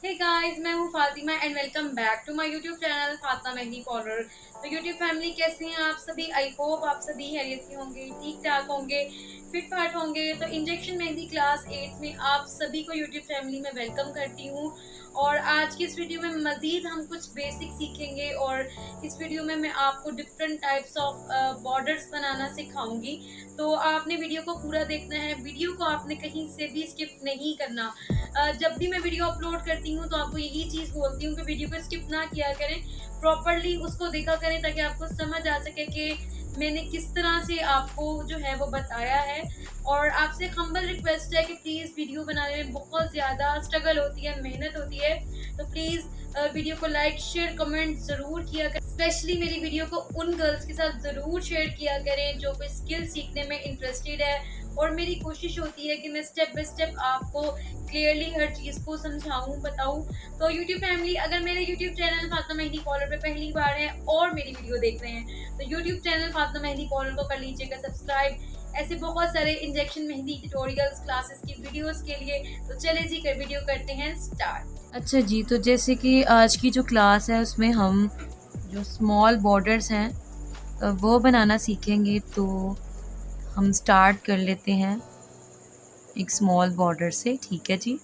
हे guys, मैं हूँ Fatima and welcome back to my YouTube channel Fatima Mehndi parlour. तो यूट्यूब फैमिली कैसे हैं आप सभी? आई होप आप सभी खैरियत से होंगे, ठीक ठाक होंगे, फिट फाट होंगे। तो इंजेक्शन मेहंदी क्लास 8 में आप सभी को यूट्यूब फैमिली में वेलकम करती हूँ। और आज की इस वीडियो में मज़ीद हम कुछ बेसिक सीखेंगे और इस वीडियो में मैं आपको डिफरेंट टाइप्स ऑफ बॉर्डर्स बनाना सिखाऊंगी। तो आपने वीडियो को पूरा देखना है, वीडियो को आपने कहीं से भी स्किप नहीं करना। जब भी मैं वीडियो अपलोड करती हूँ तो आपको यही चीज़ बोलती हूँ कि वीडियो को स्किप ना किया करें, प्रॉपरली उसको देखा करें ताकि आपको समझ आ सके कि मैंने किस तरह से आपको जो है वो बताया है। और आपसे हम्बल रिक्वेस्ट है कि प्लीज़ वीडियो बनाने में बहुत ज़्यादा स्ट्रगल होती है, मेहनत होती है। तो प्लीज़ वीडियो को लाइक शेयर कमेंट ज़रूर किया करें। स्पेशली मेरी वीडियो को उन गर्ल्स के साथ ज़रूर शेयर किया करें जो कोई स्किल सीखने में इंटरेस्टेड है। और मेरी कोशिश होती है कि मैं स्टेप बाय स्टेप आपको क्लियरली हर चीज़ को समझाऊं, बताऊं। तो यूट्यूब फैमिली, अगर मेरे YouTube channel Fatima Mehndi parlour पे पहली बार है और मेरी वीडियो देख रहे हैं तो YouTube channel Fatima Mehndi parlour को कर लीजिएगा सब्सक्राइब। ऐसे बहुत सारे इंजेक्शन मेहंदी ट्यूटोरियल्स क्लासेस की वीडियोस के लिए। तो चले जी कर वीडियो करते हैं स्टार्ट। अच्छा जी, तो जैसे कि आज की जो क्लास है उसमें हम जो स्मॉल बॉर्डर्स हैं वो बनाना सीखेंगे। तो हम स्टार्ट कर लेते हैं एक स्मॉल बॉर्डर से, ठीक है जी।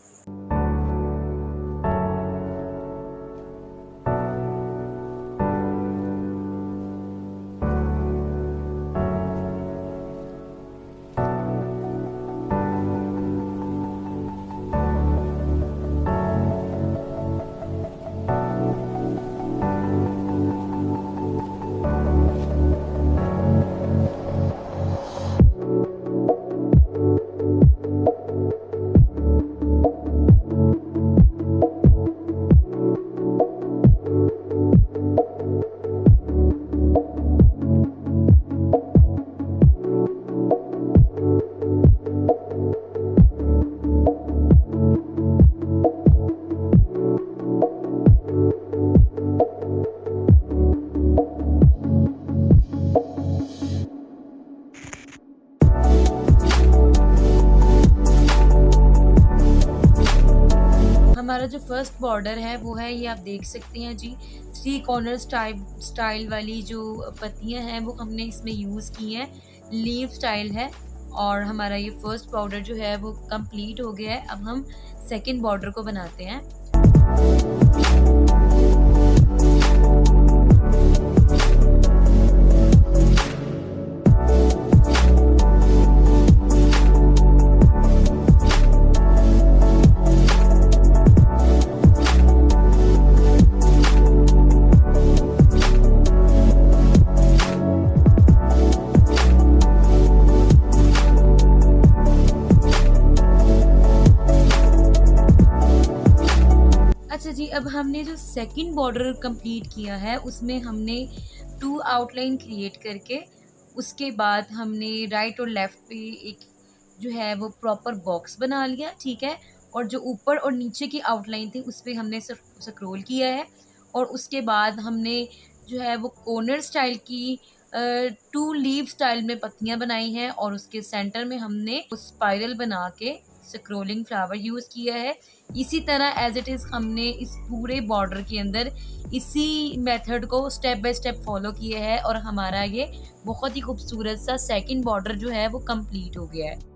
हमारा जो फर्स्ट बॉर्डर है वो है, ये आप देख सकते हैं जी, 3 कॉर्नर स्टाइल वाली जो पत्तियां हैं वो हमने इसमें यूज़ की हैं। लीव स्टाइल है और हमारा ये फर्स्ट बॉर्डर जो है वो कंप्लीट हो गया है। अब हम सेकंड बॉर्डर को बनाते हैं। अच्छा जी, अब हमने जो सेकंड बॉर्डर कंप्लीट किया है उसमें हमने 2 आउटलाइन क्रिएट करके उसके बाद हमने राइट और लेफ़्ट पे एक जो है वो प्रॉपर बॉक्स बना लिया, ठीक है। और जो ऊपर और नीचे की आउटलाइन थी उस पे हमने स्क्रॉल किया है। और उसके बाद हमने जो है वो कॉर्नर स्टाइल की 2 लीव स्टाइल में पत्तियां बनाई हैं और उसके सेंटर में हमने स्पाइरल बना के स्क्रोलिंग फ्लावर यूज़ किया है। इसी तरह एज इट इज़ हमने इस पूरे बॉर्डर के अंदर इसी मेथड को स्टेप बाय स्टेप फॉलो किया है और हमारा ये बहुत ही खूबसूरत सा सेकंड बॉर्डर जो है वो कंप्लीट हो गया है।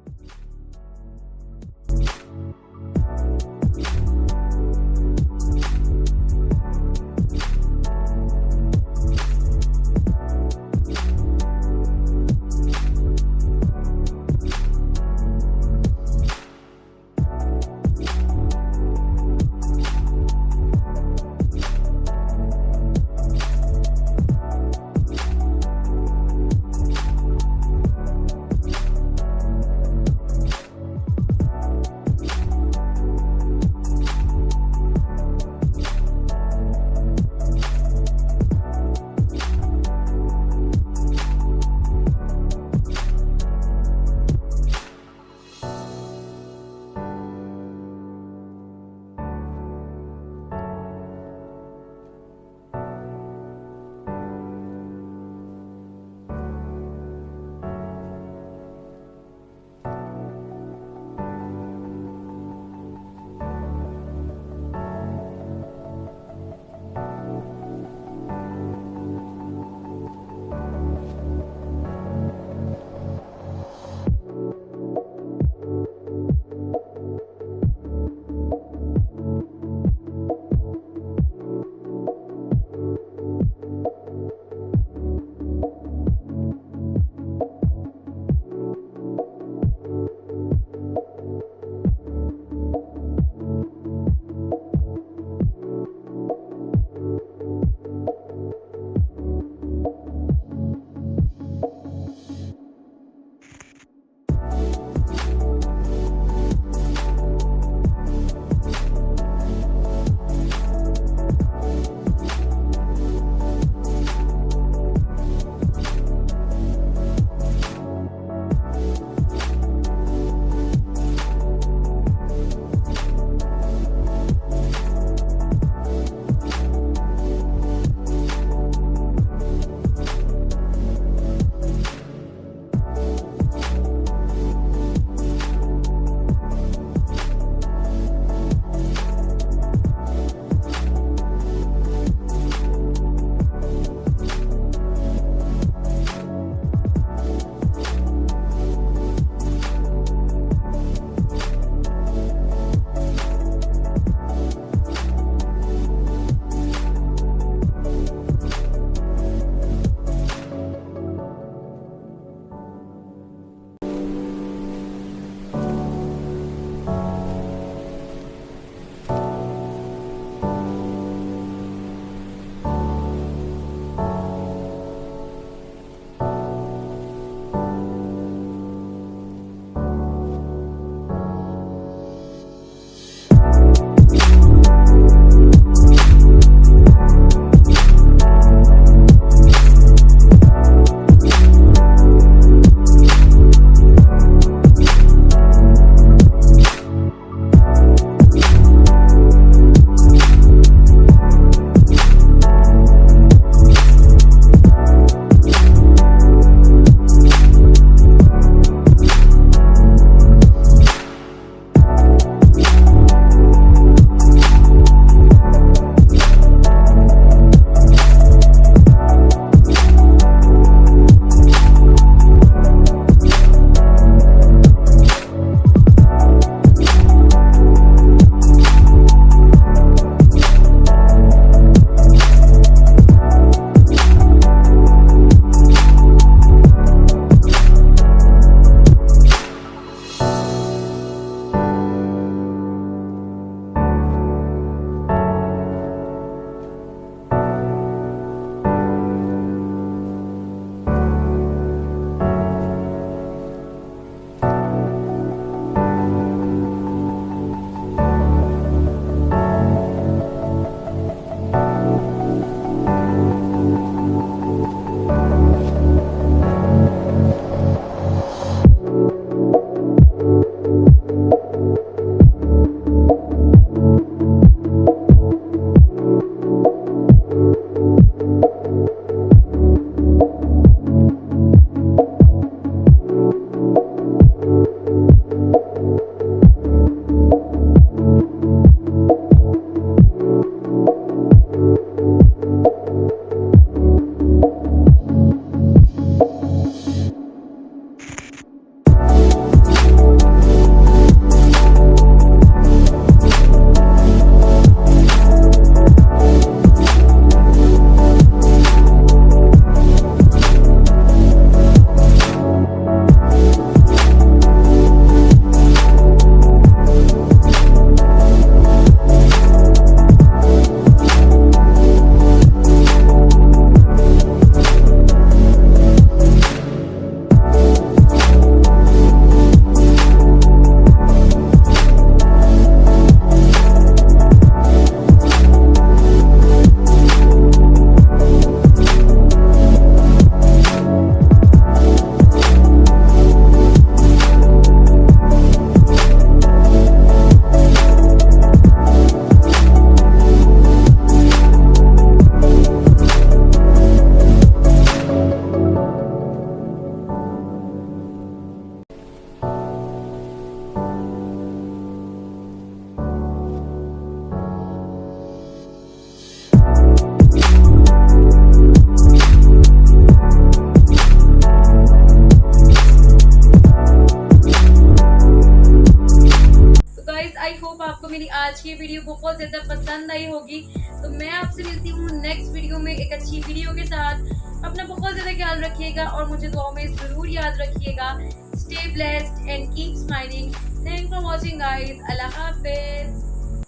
मेरी आज की वीडियो बहुत ज़्यादा पसंद आई होगी। तो मैं आपसे मिलती हूँ नेक्स्ट वीडियो में एक अच्छी वीडियो के साथ। अपना बहुत ज़्यादा ख्याल रखिएगा और मुझे दुआ में ज़रूर याद रखिएगा। Stay blessed and keep smiling. Thank for watching guys. Allah हाफिज़।